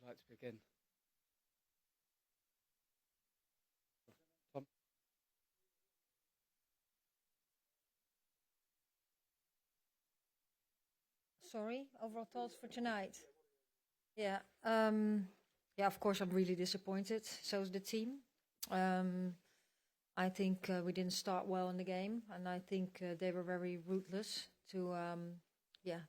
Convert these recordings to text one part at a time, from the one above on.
like to begin? Tom? Sorry, overall thoughts for tonight. Yeah, yeah. Of course, I'm really disappointed. So is the team. I think we didn't start well in the game, and I think they were very ruthless to, yeah,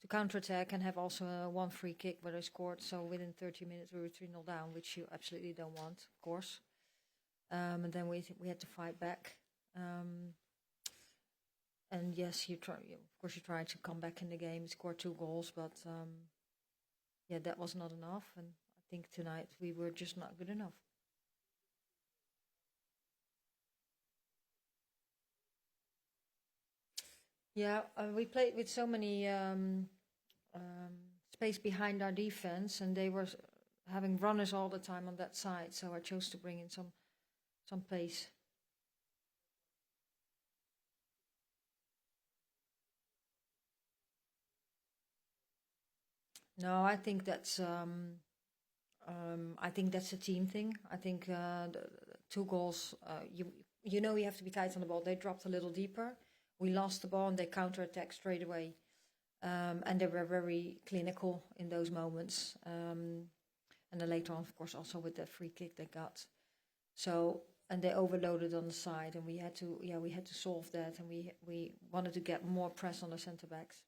to counterattack and have also one free kick where they scored. So within 30 minutes we were 3-0 down, which you absolutely don't want, of course. And then we had to fight back. And yes, of course you tried to come back in the game, score 2 goals, but yeah, that was not enough. And I think tonight we were just not good enough. Yeah, we played with so many space behind our defense, and they were having runners all the time on that side. So I chose to bring in some pace. No, I think that's a team thing. I think the 2 goals. You know you have to be tight on the ball. They dropped a little deeper. We lost the ball and they counterattacked straight away. And they were very clinical in those moments. And then later on, of course, also with that free kick they got. So, and they overloaded on the side, and we had to solve that, and we wanted to get more press on the centre backs.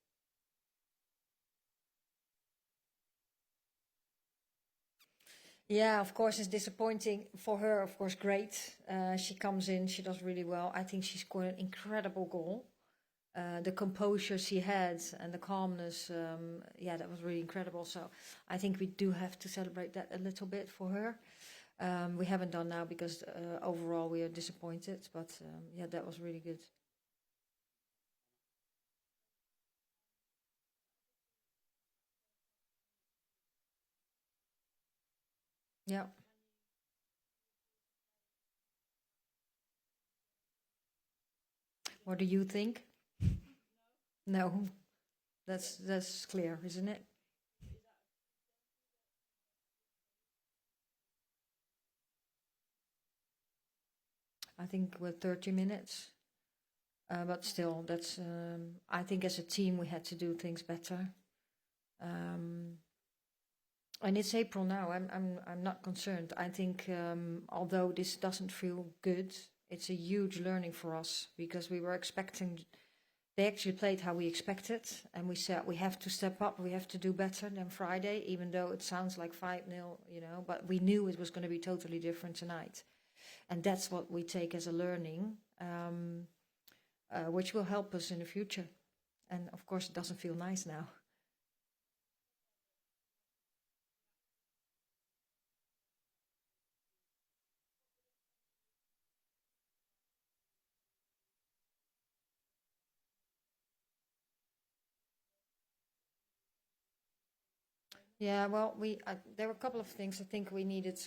Yeah, of course, it's disappointing for her. Of course, great. She comes in, she does really well. I think she scored an incredible goal. The composure she had and the calmness, yeah, that was really incredible. So I think we do have to celebrate that a little bit for her. We haven't done now because overall we are disappointed, but yeah, that was really good. Yeah. What do you think? No, that's clear, isn't it? I think we're 30 minutes. But still, that's. I think as a team we had to do things better. And it's April now. I'm not concerned. I think although this doesn't feel good, it's a huge learning for us because we were expecting. They actually played how we expected, and we said we have to step up. We have to do better than Friday, even though it sounds like 5-0, you know. But we knew it was going to be totally different tonight, and that's what we take as a learning. Which will help us in the future. And of course, it doesn't feel nice now. Yeah, well, there were a couple of things I think we needed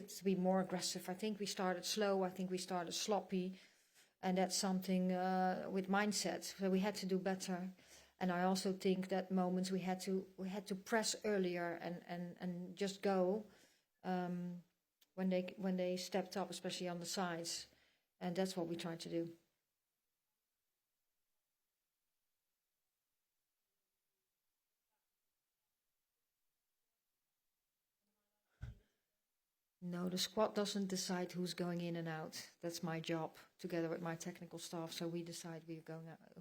to be more aggressive. I think we started slow. I think we started sloppy, and that's something with mindset. So we had to do better. And I also think that moments we had to press earlier and just go when they stepped up, especially on the sides, and that's what we tried to do. No, the squad doesn't decide who's going in and out. That's my job, together with my technical staff. So we decide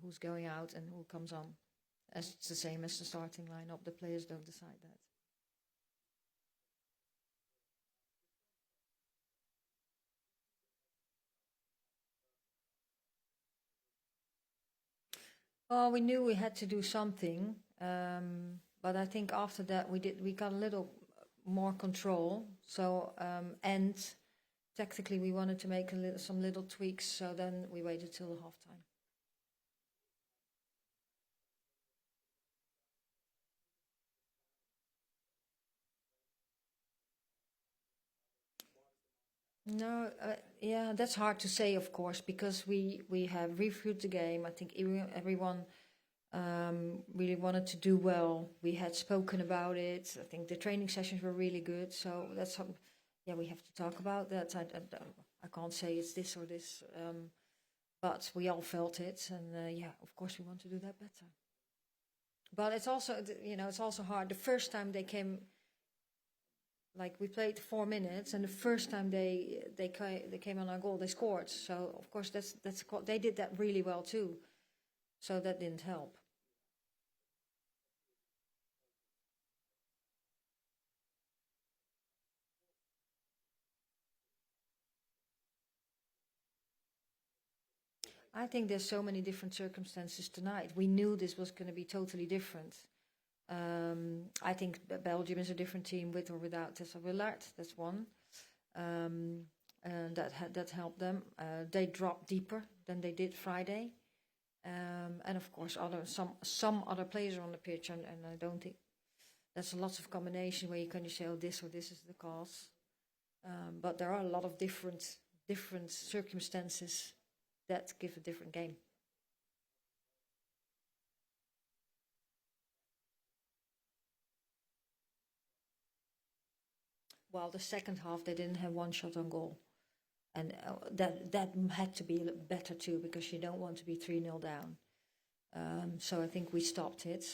who's going out and who comes on. As it's the same as the starting lineup. The players don't decide that. Oh, we knew we had to do something, but I think after that we got a little more control. So and tactically we wanted to make some little tweaks. So then we waited till the halftime. No, yeah, that's hard to say, of course, because we have reviewed the game. I think everyone really wanted to do well. We had spoken about it. I think the training sessions were really good. So that's something, yeah, we have to talk about that. I can't say it's this or this, but we all felt it. And yeah, of course we want to do that better. But it's also, it's also hard. The first time they came, like we played 4 minutes, and the first time they came on our goal, they scored. So of course they did that really well too. So that didn't help. I think there's so many different circumstances tonight. We knew this was going to be totally different. I think Belgium is a different team with or without Tessa Willard. That's one. And that helped them. They dropped deeper than they did Friday. And of course, some other players are on the pitch, and I don't think there's a lot of combination where you can say, oh, this or this is the cause. But there are a lot of different circumstances that give a different game. Well, the second half they didn't have one shot on goal, and that had to be better too, because you don't want to be 3-0 down. So I think we stopped it.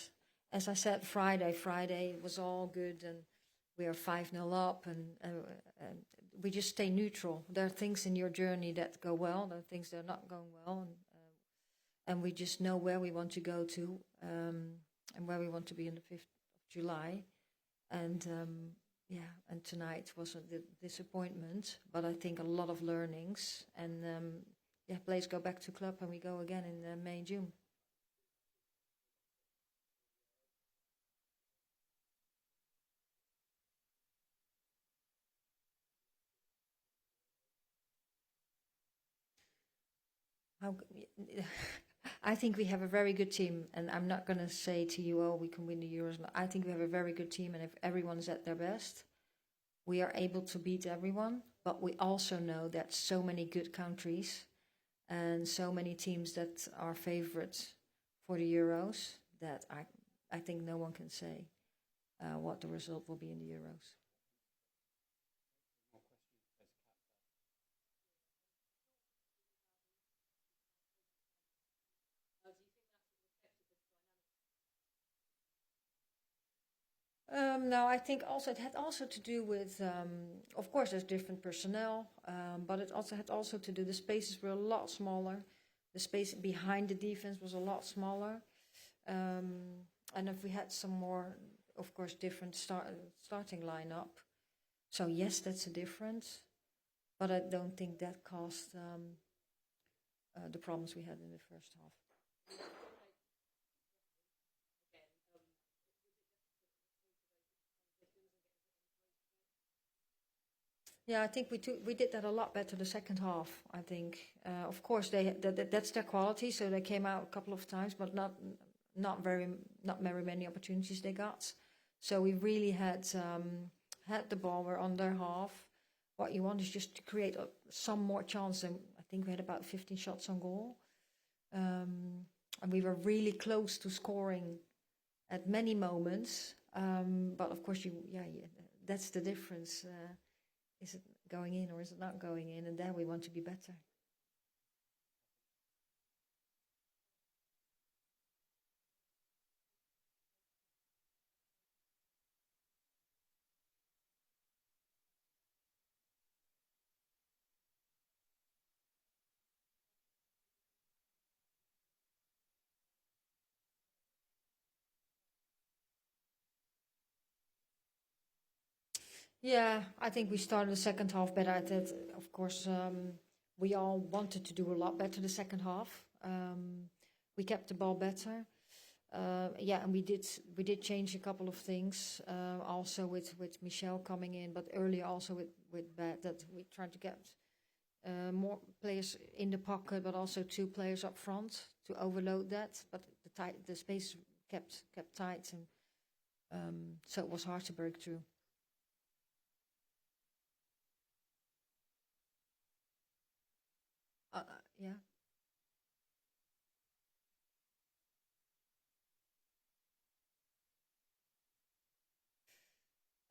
As I said, Friday was all good, and we are 5-0 up, and we just stay neutral. There are things in your journey that go well, there are things that are not going well, and we just know where we want to go to, and where we want to be on the 5th of July. And yeah, and tonight was a disappointment, but I think a lot of learnings, and yeah, players go back to club, and we go again in May, June. How, I think we have a very good team, and I'm not going to say to you, oh, we can win the Euros. I think we have a very good team, and if everyone's at their best, we are able to beat everyone. But we also know that so many good countries and so many teams that are favorites for the Euros that I think no one can say what the result will be in the Euros. No, I think also it had also to do with, of course, there's different personnel, but it also had also to do, the spaces were a lot smaller. The space behind the defense was a lot smaller. And if we had some more, of course, different starting lineup. So yes, that's a difference, but I don't think that caused the problems we had in the first half. Yeah, I think we did that a lot better the second half. I think, of course, that's their quality. So they came out a couple of times, but not very many opportunities they got. So we really had the ball. We're on their half. What you want is just to create some more chance. And I think we had about 15 shots on goal, and we were really close to scoring at many moments. But of course, that's the difference. Is it going in or is it not going in? And there we want to be better. Yeah, I think we started the second half better at it. Of course, we all wanted to do a lot better the second half. We kept the ball better. Yeah, and we did change a couple of things. Also with Michelle coming in, but earlier also with Bad, that we tried to get more players in the pocket, but also two players up front to overload that. But the space kept tight, and so it was hard to break through. Yeah.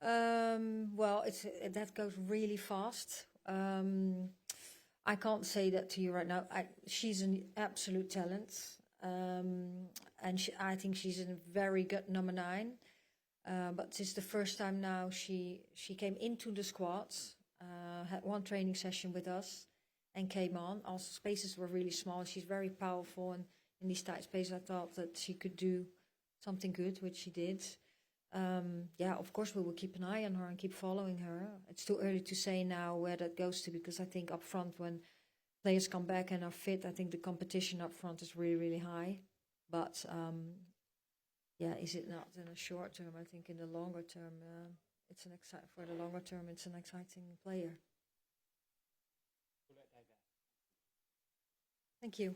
Well, that goes really fast. I can't say that to you right now. She's an absolute talent, and I think she's a very good number 9. But it's the first time now she came into the squads, had one training session with us, and came on. Also, spaces were really small. She's very powerful, and in these tight spaces, I thought that she could do something good, which she did. Yeah, of course, we will keep an eye on her and keep following her. It's too early to say now where that goes to, because I think up front, when players come back and are fit, I think the competition up front is really, really high. But yeah, is it not in the short term? I think in the longer term, it's for the longer term, it's an exciting player. Thank you.